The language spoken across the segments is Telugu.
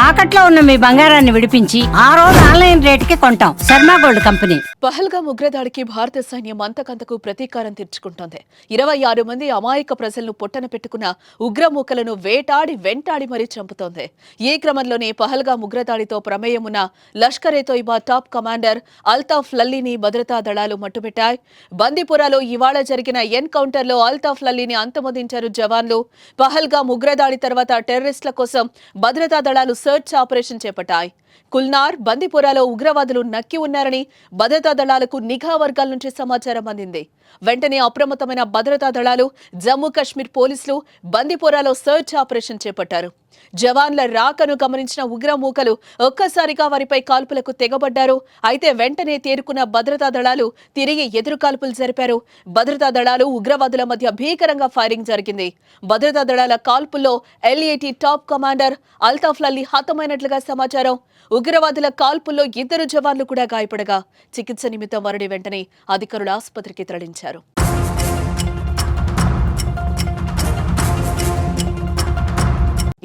తాకట్లో ఉన్న మీ బంగారాన్ని విడిపించి ఆ రోజు ఆన్లైన్ రేటుకి కొంటాం. Sharma gold company. పహల్గామ్ ఉగ్రదాడికి భారత సైన్యం అంతకంతకు ప్రతీకారం తీర్చుకుంటోంది. 26 మంది అమాయక ప్రజలను పొట్టన పెట్టుకున్న ఉగ్రమూకలను వెంటాడి మరీ చంపుతోంది. ఈ క్రమంలోనే పహల్గామ్ ఉగ్రదాడితో ప్రమేయం ఉన్న లష్కర్ ఎ తోయిబా టాప్ కమాండర్ అల్తాఫ్ లల్లీని భద్రతా దళాలు మట్టుపెట్టాయి. బందీపురాలో ఇవాళ జరిగిన ఎన్కౌంటర్లో అల్తాఫ్ లల్లీని అంతమొదించారు జవాన్లు. పహల్గామ్ ఉగ్రదాడి తర్వాత టెర్రరిస్టుల కోసం భద్రతా దళాలు సర్చ్ ఆపరేషన్ చేపట్టాయి. కుల్నార్, బందీపురాలో ఉగ్రవాదులు నక్కి ఉన్నారని భద్రతా దళాలకు నిఘా వర్గాల నుంచి సమాచారం అందింది. వెంటనే అప్రమత్తమైన భద్రతా దళాలు, జమ్మూ కశ్మీర్ పోలీసులు బందీపురాలో సర్చ్ ఆపరేషన్ చేపట్టారు. జవాన్ల రాకను గమనించిన ఉగ్రమూకలు ఒక్కసారిగా వారిపై కాల్పులకు తెగబడ్డారు. అయితే వెంటనే తేరుకున్న భద్రతా దళాలు తిరిగి ఎదురు కాల్పులు జరిపారు. భద్రతా దళాలు, ఉగ్రవాదుల మధ్య భీకరంగా ఫైరింగ్ జరిగింది. భద్రతా దళాల కాల్పుల్లో LAT top commander Altaf Lalli హతమైనట్లుగా సమాచారం. ఉగ్రవాదుల కాల్పుల్లో 2 జవాన్లు కూడా గాయపడగా చికిత్స నిమిత్తం వారిని వెంటనే అధికారులు ఆసుపత్రికి తరలించారు.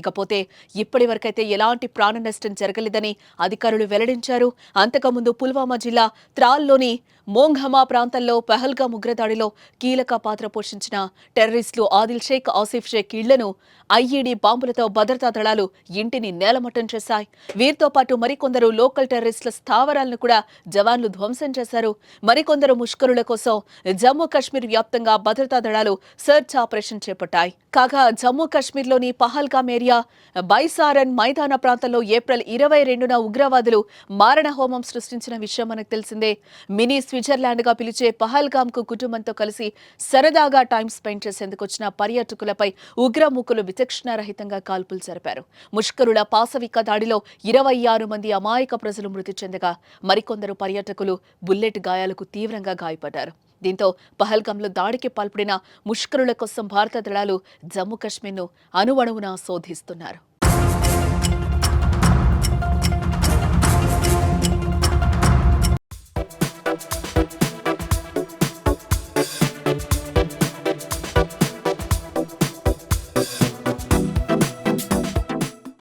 ఇకపోతే ఇప్పటి వరకైతే ఎలాంటి ప్రాణ నష్టం జరగలేదని అధికారులు వెల్లడించారు. అంతకుముందు పుల్వామా జిల్లా త్రాల్లోని మోంఘమా ప్రాంతంలో పహల్గామ్ ఉగ్రదాడిలో కీలక పాత్ర పోషించిన టెర్రరిస్టులు ఆదిల్ షేక్, ఆసిఫ్ షేక్ ఇళ్లను IED బాంబులతో భద్రతా దళాలు ఇంటిని నేలమట్టం చేశాయి. వీరితో పాటు మరికొందరు లోకల్ టెర్రరిస్టుల స్థావరాలను కూడా జవాన్లు ధ్వంసం చేశారు. మరికొందరు ముష్కరుల కోసం జమ్మూ కశ్మీర్ వ్యాప్తంగా భద్రతా దళాలు సర్చ్ ఆపరేషన్ చేపట్టాయి. కాగా జమ్మూ కశ్మీర్లోని పహల్గామ్ ఏరియా బైసారన్ మైదాన ప్రాంతంలో ఏప్రిల్ 22న ఉగ్రవాదులు మారణ హోమం సృష్టించిన విషయం మనకు తెలిసిందే. మినీ స్విట్జర్లాండ్ గా పిలిచే పహల్గామ్ కు కుటుంబంతో కలిసి సరదాగా టైం స్పెండ్ చేసేందుకు వచ్చిన పర్యాటకులపై ఉగ్రమూకలు విచక్షణారహితంగా కాల్పులు జరిపారు. ముష్కరుల పాశవిక దాడిలో 26 మంది అమాయక ప్రజలు మృతి చెందగా మరికొందరు పర్యాటకులు బుల్లెట్ గాయాలకు తీవ్రంగా గాయపడ్డారు. దీంతో పహల్గామ్లో దాడికి పాల్పడిన ముష్కరుల కోసం భారత దళాలు జమ్మూ కశ్మీర్ను అణువణువునా శోధిస్తున్నారు.